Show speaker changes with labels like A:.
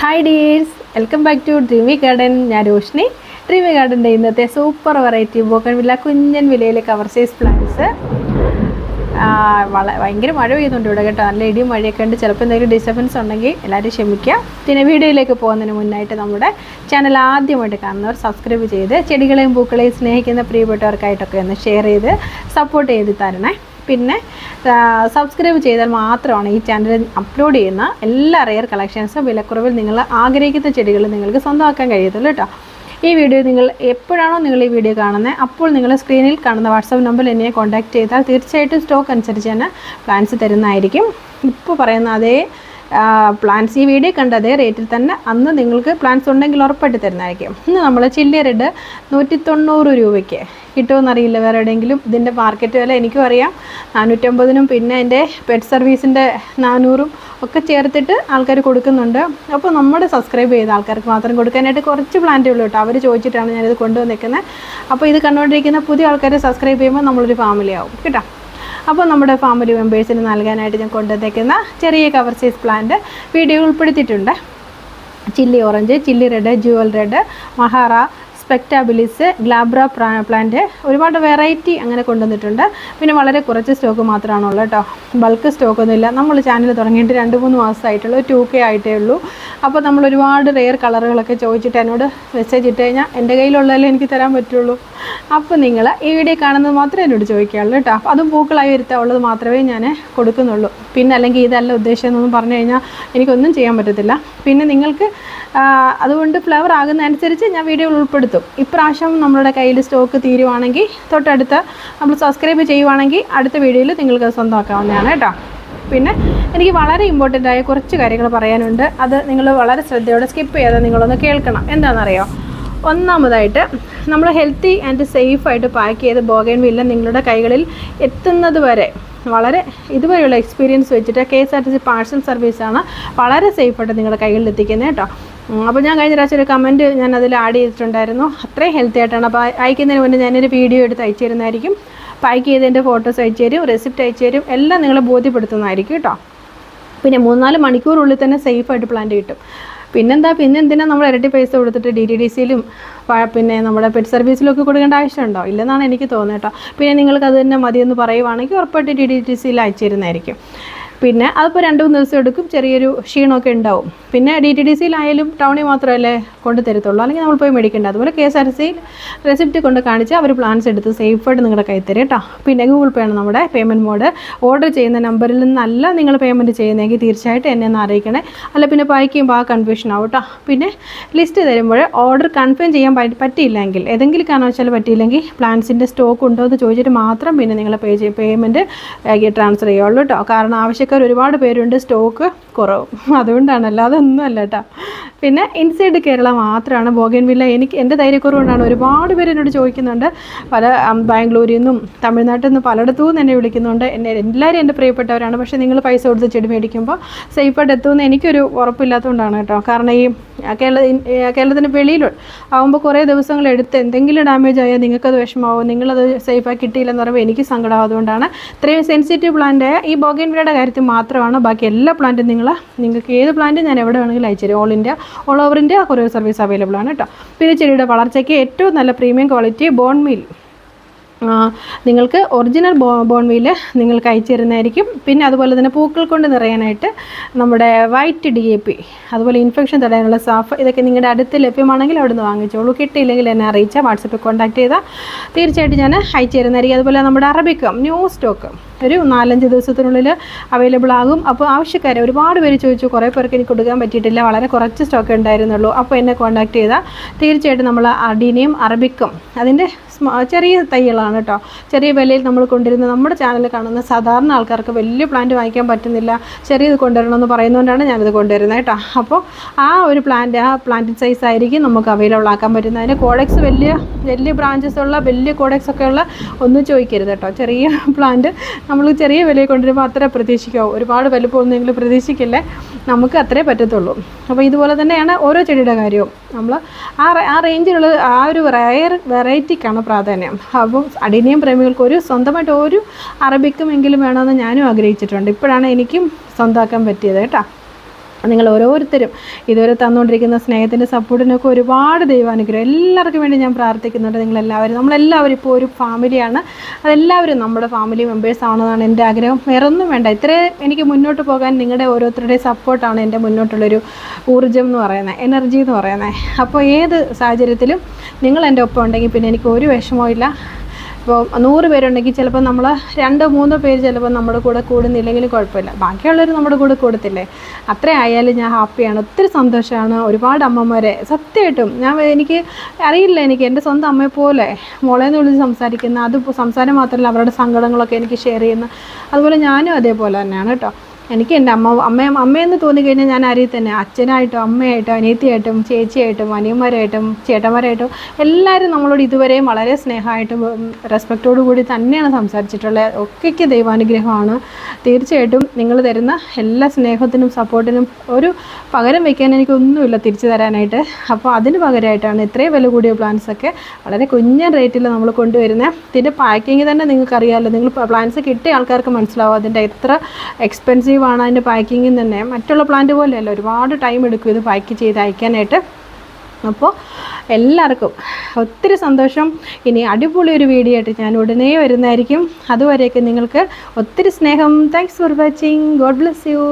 A: Hi dears, welcome back to dreamy garden. ഞാൻ Roshni. Dreamy ഗാർഡൻ്റെ ഇന്നത്തെ സൂപ്പർ വെറൈറ്റി ബോഗൺവില്ല കുഞ്ഞൻ വിലയിലെ കവർ സൈസ് പ്ലാന്റ്സ്. ഭയങ്കര മഴ പെയ്യുന്നുണ്ട് ഇവിടെ കേട്ടോ. നല്ല ഇടിയും മഴയൊക്കെ ഉണ്ട്. ചിലപ്പോൾ എന്തെങ്കിലും ഡിസ്റ്റർബൻസ് ഉണ്ടെങ്കിൽ എല്ലാവരും ക്ഷമിക്കുക. പിന്നെ വീഡിയോയിലേക്ക് പോകുന്നതിന് മുന്നായിട്ട് നമ്മുടെ ചാനൽ ആദ്യമായിട്ട് കാണുന്നവർ സബ്സ്ക്രൈബ് ചെയ്ത് ചെടികളെയും പൂക്കളെയും സ്നേഹിക്കുന്ന പ്രിയപ്പെട്ടവർക്കായിട്ടൊക്കെ ഒന്ന് ഷെയർ ചെയ്ത് സപ്പോർട്ട് ചെയ്ത് തരണേ. പിന്നെ സബ്സ്ക്രൈബ് ചെയ്താൽ മാത്രമാണ് ഈ ചാനൽ അപ്ലോഡ് ചെയ്യുന്ന എല്ലാ റെയർ കളക്ഷൻസും വിലക്കുറവിൽ നിങ്ങൾ ആഗ്രഹിക്കുന്ന ചെടികൾ നിങ്ങൾക്ക് സ്വന്തമാക്കാൻ കഴിയത്തുള്ളൂ കേട്ടോ. ഈ വീഡിയോ നിങ്ങൾ എപ്പോഴാണോ നിങ്ങൾ ഈ വീഡിയോ കാണുന്നത് അപ്പോൾ നിങ്ങൾ സ്ക്രീനിൽ കാണുന്ന വാട്സാപ്പ് നമ്പറിൽ എന്നെ കോൺടാക്റ്റ് ചെയ്താൽ തീർച്ചയായിട്ടും സ്റ്റോക്ക് അനുസരിച്ച് തന്നെ പ്ലാൻസ് തരുന്നതായിരിക്കും. ഇപ്പോൾ പറയുന്ന അതേ പ്ലാൻസ് ഈ വീഡിയോ കണ്ട അതേ റേറ്റിൽ തന്നെ അന്ന് നിങ്ങൾക്ക് പ്ലാൻസ് ഉണ്ടെങ്കിൽ ഉറപ്പായിട്ട് തരുന്നതായിരിക്കും. ഇന്ന് നമ്മൾ ചില്ലി റെഡ് 190 രൂപയ്ക്ക് കിട്ടുമെന്നറിയില്ല വേറെ എവിടെയെങ്കിലും. ഇതിൻ്റെ മാർക്കറ്റ് വില എനിക്കും അറിയാം 450-നും പിന്നെ എൻ്റെ പെറ്റ് സർവീസിൻ്റെ 400-ഉം ഒക്കെ ചേർത്തിട്ട് ആൾക്കാർ കൊടുക്കുന്നുണ്ട്. അപ്പോൾ നമ്മുടെ സബ്സ്ക്രൈബ് ചെയ്ത ആൾക്കാർക്ക് മാത്രം കൊടുക്കാനായിട്ട് കുറച്ച് പ്ലാന്റേ ഉള്ളൂ കേട്ടോ. അവർ ചോദിച്ചിട്ടാണ് ഞാനിത് കൊണ്ടുവന്നിരിക്കുന്നത്. അപ്പോൾ ഇത് കണ്ടുകൊണ്ടിരിക്കുന്ന പുതിയ ആൾക്കാരെ സബ്സ്ക്രൈബ് ചെയ്യുമ്പോൾ നമ്മളൊരു ഫാമിലി ആവും കേട്ടോ. അപ്പോൾ നമ്മുടെ ഫാമിലി മെമ്പേഴ്സിന് നൽകാനായിട്ട് ഞാൻ കൊണ്ടുവന്നേക്കുന്ന ചെറിയ കവർ സൈസ് പ്ലാന്റ് വീഡിയോ ഉൾപ്പെടുത്തിയിട്ടുണ്ട്. Chilli orange, chilli red, jewel red, മഹാറ, സ്പെക്ടാബിലിസ്, ഗ്ലാബ്ര പ്ലാന്റ്, ഒരുപാട് വെറൈറ്റി അങ്ങനെ കൊണ്ടുവന്നിട്ടുണ്ട്. പിന്നെ വളരെ കുറച്ച് സ്റ്റോക്ക് മാത്രമാണുള്ളൂ കേട്ടോ. ബൾക്ക് സ്റ്റോക്കൊന്നുമില്ല. നമ്മൾ ചാനൽ തുടങ്ങിയിട്ട് 2-3 മാസമായിട്ടുള്ളൂ. 2K ആയിട്ടേ ഉള്ളൂ. അപ്പോൾ നമ്മൾ ഒരുപാട് റെയർ കളറുകളൊക്കെ ചോദിച്ചിട്ട് എന്നോട് മെസ്സേജ് ഇട്ട് കഴിഞ്ഞാൽ എൻ്റെ കയ്യിലുള്ളതല്ലേ എനിക്ക് തരാൻ പറ്റുള്ളൂ. അപ്പോൾ നിങ്ങൾ ഈ വീഡിയോ കാണുന്നത് മാത്രമേ എന്നോട് ചോദിക്കാറുള്ളൂ കേട്ടോ. അപ്പോൾ അതും പൂക്കളായി വരുത്താനുള്ളത് മാത്രമേ ഞാൻ കൊടുക്കുന്നുള്ളൂ. പിന്നെ അല്ലെങ്കിൽ ഇതല്ല ഉദ്ദേശം എന്നൊന്നും പറഞ്ഞു കഴിഞ്ഞാൽ എനിക്കൊന്നും ചെയ്യാൻ പറ്റത്തില്ല. പിന്നെ നിങ്ങൾക്ക് അതുകൊണ്ട് ഫ്ലവർ ആകുന്നതനുസരിച്ച് ഞാൻ വീഡിയോ ഉൾപ്പെടുത്തും. ഇപ്രാവശ്യം നമ്മുടെ കയ്യിൽ സ്റ്റോക്ക് തീരുവാണെങ്കിൽ തൊട്ടടുത്ത നമ്മൾ സബ്സ്ക്രൈബ് ചെയ്യുവാണെങ്കിൽ അടുത്ത വീഡിയോയിൽ നിങ്ങൾക്ക് സ്വന്തമാക്കാവുന്നതാണ് കേട്ടോ. പിന്നെ എനിക്ക് വളരെ ഇമ്പോർട്ടൻ്റ് ആയ കുറച്ച് കാര്യങ്ങൾ പറയാനുണ്ട്. അത് നിങ്ങൾ വളരെ ശ്രദ്ധയോടെ സ്കിപ്പ് ചെയ്യാതെ നിങ്ങളൊന്ന് കേൾക്കണം. എന്താണെന്നറിയോ? ഒന്നാമതായിട്ട് നമ്മൾ ഹെൽത്തി ആൻഡ് സേഫായിട്ട് പാക്ക് ചെയ്ത് ബോഗൺവില്ല നിങ്ങളുടെ കൈകളിൽ എത്തുന്നത് വരെ വളരെ ഇതുവരെയുള്ള എക്സ്പീരിയൻസ് വെച്ചിട്ട് KSRTC പാഴ്സൽ സർവീസാണ് വളരെ സേഫായിട്ട് നിങ്ങളുടെ കൈകളിൽ എത്തിക്കുന്നത് കേട്ടോ. അപ്പോൾ ഞാൻ കഴിഞ്ഞ പ്രാവശ്യം ഒരു കമൻറ്റ് ഞാൻ അതിൽ ആഡ് ചെയ്തിട്ടുണ്ടായിരുന്നു. അത്രയും ഹെൽത്തി ആയിട്ടാണ്. അപ്പോൾ അയക്കുന്നതിന് മുന്നേ ഞാനൊരു വീഡിയോ എടുത്ത് അയച്ചു തരുന്നതായിരിക്കും. പാക്ക് ചെയ്തതിൻ്റെ ഫോട്ടോസ് അയച്ചു തരും, റെസിപ്റ്റ് അയച്ചു തരും, എല്ലാം നിങ്ങളെ ബോധ്യപ്പെടുത്തുന്നതായിരിക്കും കേട്ടോ. പിന്നെ 3-4 മണിക്കൂറുള്ളിൽ തന്നെ സേഫായിട്ട് പ്ലാന്റ് കിട്ടും. പിന്നെന്തിനാ നമ്മൾ ഇരട്ടി പൈസ കൊടുത്തിട്ട് DTDCയിലും പിന്നെ നമ്മുടെ പെറ്റ് സർവീസിലൊക്കെ കൊടുക്കേണ്ട ആവശ്യമുണ്ടോ? ഇല്ലെന്നാണ് എനിക്ക് തോന്നുന്നത് കേട്ടോ. പിന്നെ നിങ്ങൾക്ക് അത് തന്നെ മതിയെന്ന് പറയുവാണെങ്കിൽ ഉറപ്പായിട്ട് DTDCയിൽ അയച്ചു തരുന്നതായിരിക്കും. പിന്നെ അതിപ്പോൾ 2-3 ദിവസം എടുക്കും. ചെറിയൊരു ക്ഷീണമൊക്കെ ഉണ്ടാവും. പിന്നെ DTDCയിലായാലും ടൗണിൽ മാത്രമല്ലേ കൊണ്ട് തരത്തുള്ളൂ, അല്ലെങ്കിൽ നമ്മൾ പോയി മേടിക്കേണ്ട. അതുപോലെ KSRTCയിൽ റെസിപ്റ്റ് കൊണ്ട് കാണിച്ച് അവർ പ്ലാൻസ് എടുത്ത് സേഫായിട്ട് നിങ്ങളുടെ കൈ തരും കേട്ടോ. പിന്നെ ഗൂഗിൾ പേ ആണ് നമ്മുടെ പേയ്മെൻറ്റ് മോഡ്. ഓർഡർ ചെയ്യുന്ന നമ്പറിൽ നിന്നല്ല നിങ്ങൾ പേയ്മെൻറ്റ് ചെയ്യുന്നതെങ്കിൽ തീർച്ചയായിട്ടും എന്നെ ഒന്ന് അറിയിക്കണേ. അല്ല പിന്നെ പാക്ക് ചെയ്യുമ്പോൾ ആ കൺഫ്യൂഷൻ ആവും കേട്ടോ. പിന്നെ ലിസ്റ്റ് തരുമ്പോൾ ഓർഡർ കൺഫേം ചെയ്യാൻ പറ്റിയില്ലെങ്കിൽ, ഏതെങ്കിലും കാരണവശാൽ പറ്റിയില്ലെങ്കിൽ പ്ലാൻസിൻ്റെ സ്റ്റോക്ക് ഉണ്ടോ എന്ന് ചോദിച്ചിട്ട് മാത്രം പിന്നെ നിങ്ങൾ പേയ്മെൻറ്റ് ട്രാൻസ്ഫർ ചെയ്യുള്ളൂ കേട്ടോ. കാരണം ആവശ്യക്കാർ ഒരുപാട് പേരുണ്ട്, സ്റ്റോക്ക് കുറവും, അതുകൊണ്ടാണ്, അല്ലാതെ ഒന്നും അല്ല കേട്ടോ. പിന്നെ ഇൻസൈഡ് കേരള മാത്രമാണ് ബോഗൺവില്ല. എൻ്റെ ധൈര്യക്കുറവുകൊണ്ടാണ്. ഒരുപാട് പേര് എന്നോട് ചോദിക്കുന്നുണ്ട്. പല ബാംഗ്ലൂരിൽ നിന്നും തമിഴ്നാട്ടിൽ നിന്നും പലയിടത്തു നിന്ന് എന്നെ വിളിക്കുന്നുണ്ട്. എല്ലാവരും എൻ്റെ പ്രിയപ്പെട്ടവരാണ്. പക്ഷേ നിങ്ങൾ പൈസ കൊടുത്ത് ചെടി മേടിക്കുമ്പോൾ സേഫായിട്ട് എത്തുമെന്ന് എനിക്കൊരു ഉറപ്പില്ലാത്തതുകൊണ്ടാണ് കേട്ടോ. കാരണം ഈ കേരളത്തിന് വെളിയിൽ ആകുമ്പോൾ കുറേ ദിവസങ്ങൾ എടുത്ത് എന്തെങ്കിലും ഡാമേജ് ആയാൽ നിങ്ങൾക്കത് വിഷമമാവും. നിങ്ങളത് സേഫായി കിട്ടിയില്ലെന്ന് പറയുമ്പോൾ എനിക്ക് സങ്കടമാവും. അതുകൊണ്ടാണ് ഇത്രയും സെൻസിറ്റീവ് പ്ലാന്റ് ഈ ബോഗൺവില്ലയുടെ കാര്യത്തിൽ മാത്രമാണ്. ബാക്കി എല്ലാ പ്ലാന്റും നിങ്ങൾക്ക് ഏത് പ്ലാന്റ് ഞാൻ എവിടെ വേണമെങ്കിലും അയച്ചു തരും. All over India courier service available ആണ് കേട്ടോ. പിന്നെ ചെടിയുടെ വളർച്ചയ്ക്ക് ഏറ്റവും നല്ല പ്രീമിയം ക്വാളിറ്റി ബോൺമീൽ നിങ്ങൾക്ക് ഒറിജിനൽ ബോൺമീല് നിങ്ങൾക്ക് അയച്ചു തരുന്നതായിരിക്കും. പിന്നെ അതുപോലെ തന്നെ പൂക്കൾ കൊണ്ട് നിറയാനായിട്ട് നമ്മുടെ വൈറ്റ് DAP, അതുപോലെ ഇൻഫെക്ഷൻ തടയാനുള്ള സാഫ്, ഇതൊക്കെ നിങ്ങളുടെ അടുത്ത് ലഭ്യമാണെങ്കിൽ അവിടെ നിന്ന് വാങ്ങിച്ചോളൂ. കിട്ടിയില്ലെങ്കിൽ എന്നെ അറിയിച്ചാൽ വാട്സപ്പിൽ കോൺടാക്ട് ചെയ്താൽ തീർച്ചയായിട്ടും ഞാൻ അയച്ചു തരുന്നതായിരിക്കും. അതുപോലെ നമ്മുടെ അറബിക്കം ന്യൂ സ്റ്റോക്ക് ഒരു 4-5 ദിവസത്തിനുള്ളിൽ അവൈലബിൾ ആകും. അപ്പോൾ ആവശ്യക്കാരെ ഒരുപാട് പേര് ചോദിച്ചു. കുറേ പേർക്ക് എനിക്ക് കൊടുക്കാൻ പറ്റിയിട്ടില്ല. വളരെ കുറച്ച് സ്റ്റോക്ക് ഉണ്ടായിരുന്നുള്ളൂ. അപ്പോൾ എന്നെ കോൺടാക്ട് ചെയ്താൽ തീർച്ചയായിട്ടും നമ്മൾ അഡീനിയം അറബിക്കം അതിൻ്റെ ചെറിയ തൈകളാണ് കേട്ടോ. ചെറിയ വിലയിൽ നമ്മൾ കൊണ്ടുവരുന്ന നമ്മുടെ ചാനലിൽ കാണുന്ന സാധാരണ ആൾക്കാർക്ക് വലിയ പ്ലാന്റ് വാങ്ങിക്കാൻ പറ്റുന്നില്ല. ചെറിയത് കൊണ്ടുവരണമെന്ന് പറയുന്നതുകൊണ്ടാണ് ഞാനിത് കൊണ്ടുവരുന്നത് കേട്ടോ. അപ്പോൾ ആ ഒരു പ്ലാന്റ് സൈസ് ആയിരിക്കും നമുക്ക് അവൈലബിൾ ആക്കാൻ പറ്റുന്നത്. അതിൻ്റെ കോഡക്സ് വലിയ ബ്രാഞ്ചസ് ഉള്ള വലിയ കോഡക്സ് ഒക്കെ ഉള്ള ഒന്നും ചോദിക്കരുത് കേട്ടോ. ചെറിയ പ്ലാന്റ് നമ്മൾ ചെറിയ വിലയിൽ കൊണ്ടുവരുമ്പോൾ അത്ര പ്രതീക്ഷിക്കാവും. ഒരുപാട് വലുപ്പമൊന്നും നിങ്ങൾ പ്രതീക്ഷിക്കില്ലേ, നമുക്ക് അത്രേ പറ്റത്തുള്ളൂ. അപ്പോൾ ഇതുപോലെ തന്നെയാണ് ഓരോ ചെടിയുടെ കാര്യവും. നമ്മൾ ആ റേഞ്ചിലുള്ള ആ ഒരു വെറൈറ്റിക്കാണ് പ്രാധാന്യം. അപ്പം അഡീനിയം പ്രേമികൾക്ക് സ്വന്തമായിട്ട് ഒരു അറബിക്കും എങ്കിലും വേണമെന്ന് ഞാനും ആഗ്രഹിച്ചിട്ടുണ്ട്. ഇപ്പോഴാണ് എനിക്കും സ്വന്തമാക്കാൻ പറ്റിയത് കേട്ടോ. നിങ്ങൾ ഓരോരുത്തരും ഇതുവരെ തന്നുകൊണ്ടിരിക്കുന്ന സ്നേഹത്തിൻ്റെ സപ്പോർട്ടിനൊക്കെ ഒരുപാട് ദൈവാനുഗ്രഹം. എല്ലാവർക്കും വേണ്ടി ഞാൻ പ്രാർത്ഥിക്കുന്നുണ്ട്. നിങ്ങളെല്ലാവരും, നമ്മളെല്ലാവരും ഇപ്പോൾ ഒരു ഫാമിലിയാണ്. അതെല്ലാവരും നമ്മുടെ ഫാമിലി മെമ്പേഴ്സ് ആണെന്നാണ് എൻ്റെ ആഗ്രഹം. വേറൊന്നും വേണ്ട. ഇത്രയും എനിക്ക് മുന്നോട്ട് പോകാൻ നിങ്ങളുടെ ഓരോരുത്തരുടെയും സപ്പോർട്ടാണ് എൻ്റെ മുന്നോട്ടുള്ളൊരു ഊർജ്ജം എന്ന് പറയുന്നത്, എനർജി എന്ന് പറയുന്നത്. അപ്പോൾ ഏത് സാഹചര്യത്തിലും നിങ്ങൾ എൻ്റെ ഒപ്പം ഉണ്ടെങ്കിൽ പിന്നെ എനിക്ക് ഒരു വിഷമവും ഇല്ല. ഇപ്പോൾ 100 പേരുണ്ടെങ്കിൽ ചിലപ്പോൾ നമ്മൾ 2-3 പേര് ചിലപ്പോൾ നമ്മുടെ കൂടെ കൂടുന്നില്ലെങ്കിലും കുഴപ്പമില്ല, ബാക്കിയുള്ളവർ നമ്മുടെ കൂടെ കൂടത്തില്ലേ. അത്ര ആയാലും ഞാൻ ഹാപ്പിയാണ്, ഒത്തിരി സന്തോഷമാണ്. ഒരുപാട് അമ്മമാരെ സത്യമായിട്ടും എനിക്ക് അറിയില്ല, എനിക്ക് എൻ്റെ സ്വന്തം അമ്മയെപ്പോലെ മോളേന്ന് വിളിച്ച് സംസാരിക്കുന്ന, അത് സംസാരം മാത്രമല്ല അവരുടെ സങ്കടങ്ങളൊക്കെ എനിക്ക് ഷെയർ ചെയ്യുന്ന, അതുപോലെ ഞാനും അതേപോലെ തന്നെയാണ് കേട്ടോ. എനിക്ക് എൻ്റെ അമ്മയെന്ന് തോന്നിക്കഴിഞ്ഞാൽ ഞാൻ ആരെയും തന്നെ അച്ഛനായിട്ടും അമ്മയായിട്ടും അനിയത്തിയായിട്ടും ചേച്ചിയായിട്ടും അനിയന്മാരായിട്ടും ചേട്ടന്മാരായിട്ടും എല്ലാവരും നമ്മളോട് ഇതുവരെയും വളരെ സ്നേഹമായിട്ടും റെസ്പെക്റ്റോടു കൂടി തന്നെയാണ് സംസാരിച്ചിട്ടുള്ളത്. ഒക്കെയ്ക്ക് ദൈവാനുഗ്രഹമാണ്. തീർച്ചയായിട്ടും നിങ്ങൾ തരുന്ന എല്ലാ സ്നേഹത്തിനും സപ്പോർട്ടിനും ഒരു പകരം വയ്ക്കാൻ എനിക്കൊന്നുമില്ല തിരിച്ചു തരാനായിട്ട്. അപ്പോൾ അതിന് പകരമായിട്ടാണ് ഇത്രയും വില കൂടിയ പ്ലാൻസൊക്കെ വളരെ കുഞ്ഞൻ റേറ്റിൽ നമ്മൾ കൊണ്ടുവരുന്നത്. ഇതിൻ്റെ പാക്കിങ് തന്നെ നിങ്ങൾക്കറിയാമല്ലോ, നിങ്ങൾ പ്ലാൻസ് കിട്ടിയ ആൾക്കാർക്ക് മനസ്സിലാവും അതിൻ്റെ എത്ര എക്സ്പെൻസീവ് ആണ് അതിൻ്റെ പാക്കിങ്ങിൽ തന്നെ. മറ്റുള്ള പ്ലാന്റ് പോലെയല്ല, ഒരുപാട് ടൈം എടുക്കും ഇത് പാക്ക് ചെയ്ത് അയക്കാനായിട്ട്. അപ്പോൾ എല്ലാവർക്കും ഒത്തിരി സന്തോഷം. ഇനി അടിപൊളി ഒരു വീഡിയോ ആയിട്ട് ഞാൻ ഉടനെ വരുന്നതായിരിക്കും. അതുവരെയൊക്കെ നിങ്ങൾക്ക് ഒത്തിരി സ്നേഹം. Thanks for watching. God bless you.